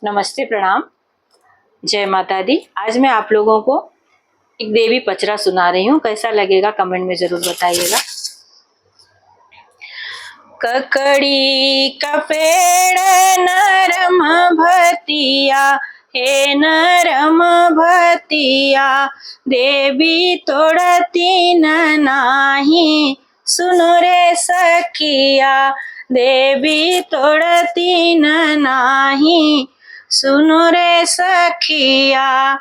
नमस्ते, प्रणाम, जय माता दी। आज मैं आप लोगों को एक देवी पचरा सुना रही हूँ। कैसा लगेगा कमेंट में जरूर बताइएगा। ककड़ी का पेड़ नरम भतिया, हे नरम भतिया, देवी तोड़ती न नाही, सुनो रे सखिया, देवी तोड़ती न नाही, सुनो रे सखिया।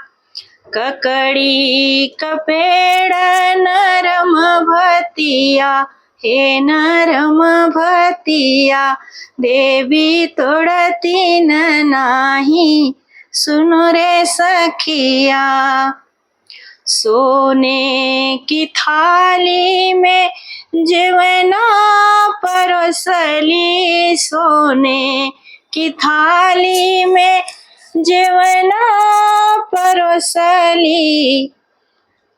ककड़ी का पेड़ नरम भतिया, हे नरम भतिया, देवी तोड़ती न नाही, सुनो रे सखिया। सोने की थाली में जेवना परोसली, सोने की थाली में जेवना परोसली,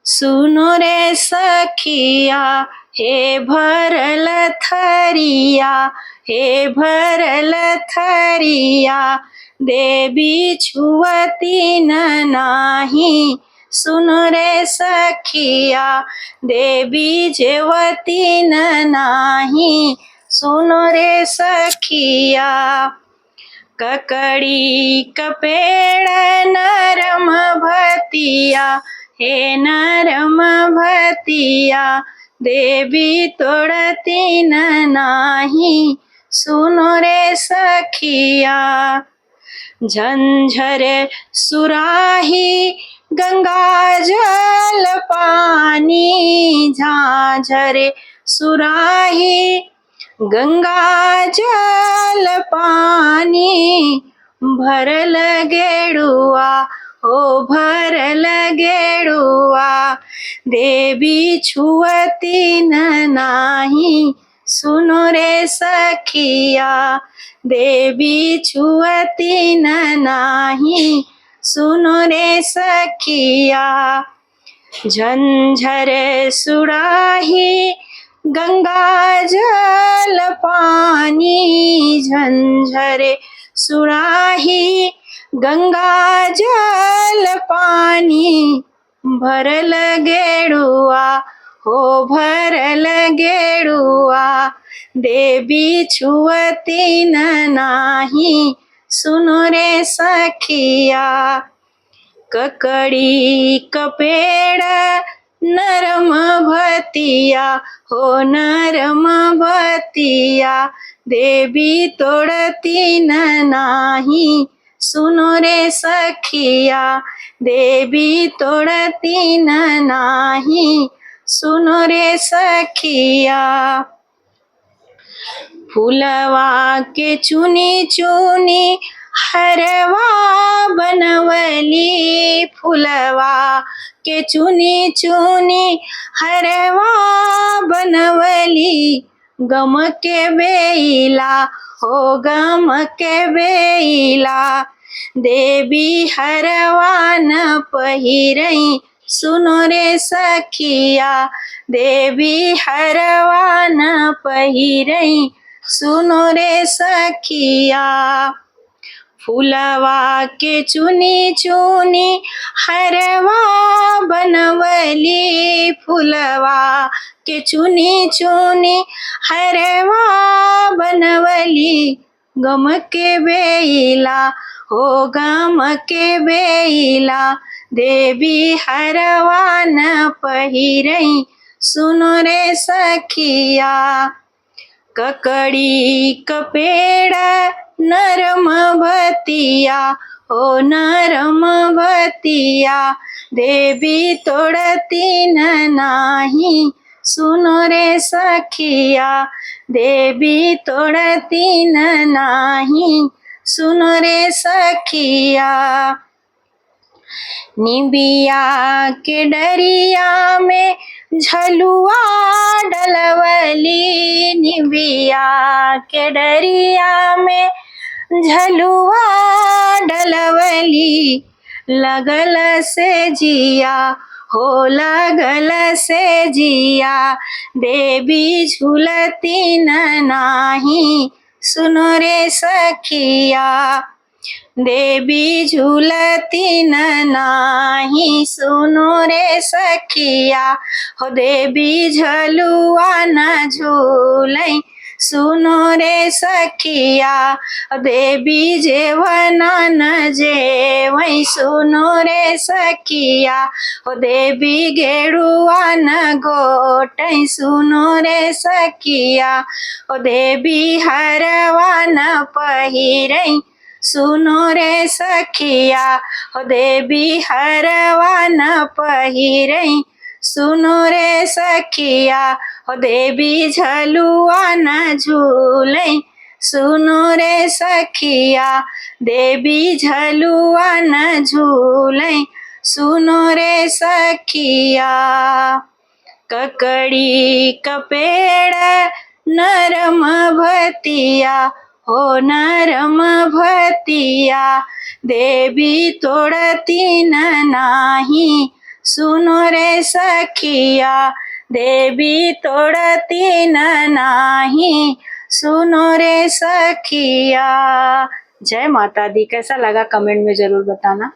सुनो रे सखिया, हे भरल थरिया, हे भरल थरिया, देवी छुअती न नाही, सुनो रे सखिया, देवी जेवती न नाही, सुनो रे सखिया। ककड़ी का पेड़ नरम भतिया, हे नरम भतिया, देवी तोड़ती न नाही, सुनो रे सखिया। झंझर सुराही गंगा जल पानी, झांझर सुराही गंगा जल पानी, भरल गेड़ुआ, ओ भरल गेड़ुआ, देवी छुअती न नाही, सुनो रे सखिया, देवी छुअती न नाही, सुनो रे सखिया। झंझर सुराही गंगा जल पानी, झंझर सुराही गंगा जल पानी, भरल गेड़ुआ, हो भरल गेड़ुआ, देवी छुअती न नाही, सुनो रे सखिया। ककड़ी का पेड़ नरम भतिया, हो नरम भतिया, देवी तोड़ती न नाही, सुनो रे सखिया, देवी तोड़ती न नाही, सुनो रे सखिया। फूलवा के चुनी चुनी हरवा बनवली, फूलवा के चुनी चुनी हरवा बनवली, गम के बेला, हो गम के बेला, देवी हरवा न पहिरई, सुनो रे सखिया, देवी हरवा न पहिरई, सुनो रे सखिया। फूलवा के चुनी चुनी हरवा बनवली, फूलवा के चुनी चुनी हरवा बनवली, गम के बेला, हो गम के बेला, देवी हरवा न पहिरई, सुनो रे सखिया। ककड़ी का पेड़ नरम भतिया, हो नरम भतिया, देवी तोड़ती न नाही, सुनो रे सखिया, देवी तोड़ती न नाही, सुनो रे सखिया। निबिया के डरिया में झलुआ डलवली, निबिया के डरिया में झलुआ डलवली, लगल से जिया, हो लगल से जिया, देवी झूलती न नाही, सुनो रे सखिया। देवी झूलती न नाही, सुनो रे सखिया। हो देवी झलुआ न झूलै, सुनो रे सखिया। देवी जेवना न जेवै, सुनो रे सखिया। हो देवी गेरुआ न गोटै, सुनो रे सखिया। हो देवी हरवा न पहिरै, सुनो रे सखिया। हो देवी हरवा न पहिरै, सुनो रे सखिया। हो देवी झलुआ न झूलै, सुनो रे सखिया। देवी झलुआ न झूलै, सुनो रे सखिया। ककड़ी का पेड़ नरम भतिया, हो नरम भतिया। देवी तोड़ती न नाही, सुनो रे सखिया। देवी तोड़ती न नाही, सुनो रे सखिया। जय माता दी। कैसा लगा कमेंट में जरूर बताना।